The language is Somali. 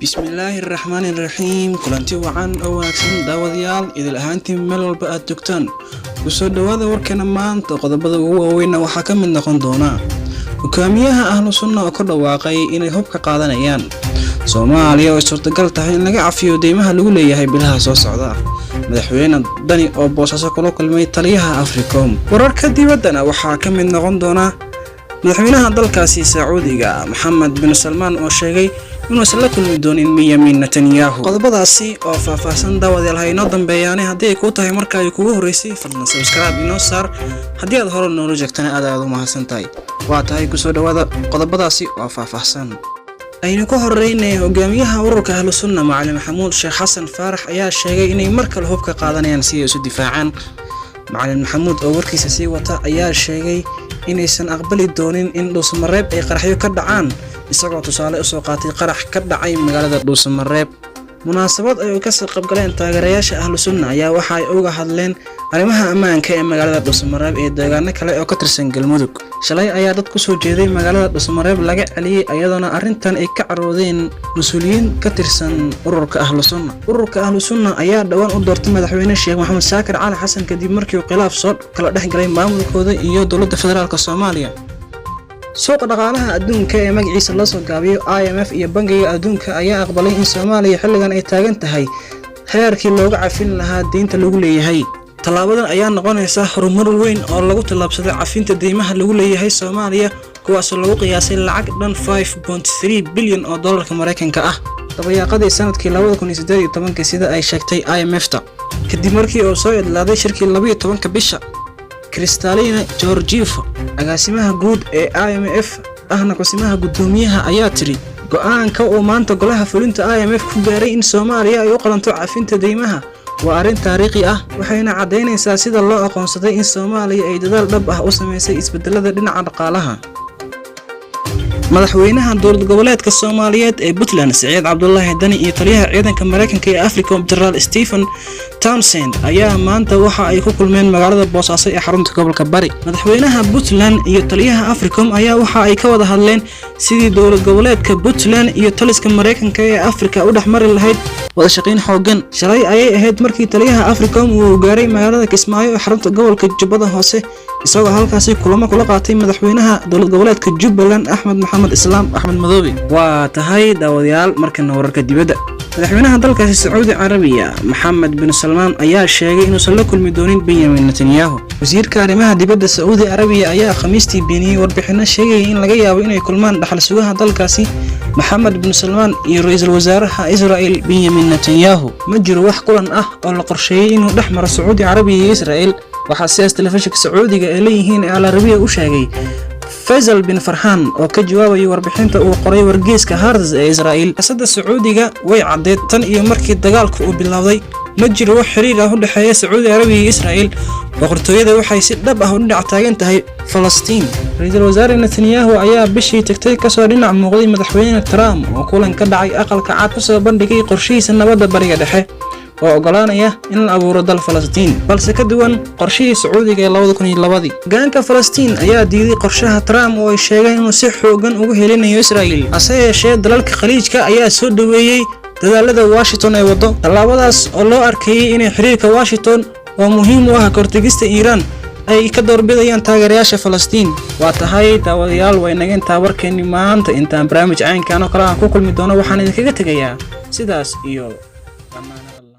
Bismillahirrahmanirrahim. Kulanti wacan oo wanaagsan daawadayaal idil ahaantiin meel walba aad joogtaan. Ku soo dhawaada warkana maanta qodobada ugu waaweyn waxaa ka mid noqon doona hogaamiyaha Ahlus Sunnah oo ka dhawaaqay inay hub ka qaadanayaan Soomaaliya oo suurtagal tahay in laga cafiyo deymaha lagu leeyahay bilaha soo socda. Madaxweyne Dani oo boosaaso kula kulmay taliyaha Africom. Wararka dibaddana waxaa ka mid noqon doona madaxweynaha dalkaasi Sacuudiga Mohammed bin Salman oo sheegay inuu isla kulmi doonin Benjamin Netanyahu. qodobadaasi oo faahfaahsan daawadayaal hayno dambeeyaan haddii ay ku tahay marka ay kugu horeysay fadlan subscribe inoo saar haddii aad hore noola joogtana aad u mahadsantahay. waa tahay ku soo dhawaada qodobadaasi oo faahfaahsan. aynu ku horeynay hogaamiyaha ururka Ahlus Sunnah Macallin Maxamuud Sheekh Xasan Faarax ayaa sheegay inay markale hub ka qaadanayaan si ay isu difaacaan. Macallin Maxamuud oo warkiisa sii wata ayaa sheegay inaysan aqbali doonin in Dhuusamareeb ay qaraxyo ka dhacaan isagoo tusaale u soo qaatay qarax ka dhacay magaalada Dhuusamareeb. munaasabad ay ka soo qaybgaleen taageerayaasha Ahlus Sunnah ayaa waxa ay uga hadleen arrimaha ammaanka ee magaalada Dhuusamareeb ee deegaano kale oo ka tirsan Galmudug. shalay ayaa dad ku soo jeeday magaalada Dhuusamareeb laga celiyay iyadoo arrintan ay ka caroodeen mas'uuliyiin ka tirsan ururka Ahlus Sunnah. ururka Ahlus Sunnah ayaa dhawaan u doortay madaxweyne Sheekh Maxamed Shaakir Cali Xasan kadib markii uu khilaaf soo kala dhex galay maamulkooda iyo dowladda federaalka Soomaaliya. suuqa dhaqaalaha adduunka ee magaciisa la soo gaabiyo IMF iyo bangiga adduunka ayaa aqbalay in Soomaaliya xilligan ay taagan tahay heerkii looga cafin lahaa deynta lagu leeyahay. talaabadan ayaa noqonaysa horumar weyn oo lagu tallaabsaday cafinta deymaha lagu leeyahay Soomaaliya kuwaas oo lagu qiyaasay lacag dhan 5.3 bilyan oo dollarka Mareykanka ah dabayaaqadii sanadkii 2018 sida ay sheegtay IMF-ta kadib markii uu soo idlaaday shirkii 12 bisha. Kristalina Georgieva agaasimaha guud ee IMF ahna qasimaha gudoomiyaha ayaa tiri go'aanka uu maanta golaha fulinta IMF ku gaaray in Soomaaliya ay u qalanto cafinta deymaha waa arrin taariikhi ah waxayna cadeynaysaa sida loo aqoonsaday in Soomaaliya ay dadaal dhab ah u sameysay isbedelada dhinaca dhaqaalaha. madaxweynaha dowlad goboleedka Soomaaliyeed ee Puntland Saciid Cabdullaahi Dani iyo taliyaha ciidanka Mareykanka ee Africom General Stephen Townsend ayaa maanta waxa ay ku kulmeen magaalada Boosaaso ee xarunta gobolka Bari. madaxweynaha Puntland iyo taliyaha Africom ayaa waxa ay ka wada hadleen sidii dowlad goboleedka Puntland iyo taliska Mareykanka ee Afrika u dhaxmari lahayd wada shaqeyn xooggan. shalay ayay ahayd markii taliyaha Africom uu gaaray magaalada Kismaayo ee xarunta gobolka Jubbada Hoose isagoo halkaasi kulamo kula qaatay madaxweynaha dowlad goboleedka Jubbaland Axmed Maxamed Islaam Axmed Madoobe. waa tahay daawadayaal markana wararka dibadda. madaxweynaha dalkaasi Sacuudi Carabiya Mohammed bin Salman ayaa sheegay inuu la kulmi doonin Benjamin Netanyahu. wasiirka arrimaha dibadda Sacuudi Carabiya ayaa Khamiistii beeniyay warbixino sheegay in laga yaabo inay kulmaan dhaxal sugaha dalkaasi Mohammed bin Salman iyo ra'iisul wasaaraha Israel Benjamin Netanyahu. ma jiro wax kulan ah oo la qorsheeyay inuu dhex maro Sacuudi Carabiya iyo Israel waxaa siyaas telefishinka Sacuudiga ee leeyihiin Al Arabiya u sheegay Faisal bin Farhan oo ka jawaabay warbixinta uu qoray wargeyska Haaretz ee Israel. siyaasadda Sacuudiga way cadeed tan iyo markii dagaalku uu bilowday ma jiro wax xiriir ah u dhaxeeya Sacuudi Carabiya iyo Israel. boqortooyada waxay si dhab ah u dhinac taagan tahay Falastiin. ra'iisul wasaare Netanyahu ayaa bishii tagtay ka soo dhinac muuqday madaxweyne Trump oo kulan ka dhacay aqalka cad ku soo bandhigay qorshihiisa nabadda bariga dhexe oo ogolaanaya in la abuuro dal Falastiin balse ka duwan qorshihii Sacuudiga ee 2002. gaanka Falastiin ayaa diiday qorshaha Trump oo ay sheegeen inuu si xoogan ugu helinayo Israel. hase yeeshee dalalka khaliijka ayaa soo dhaweeyay dadaalada Washington ee wado tallaabadaas oo loo arkayay inay xiriirka Washington oo muhiim u ah kortagista Iran ay ka doorbidayaan taageerayaasha Falastiin. waa tahay daawadayaal way naga intaa warkeeni maanta intaan barnaamij caynkan oo kale aan ku kulmi doono waxaan idinkaga tegayaa sidaas iyo amaanada.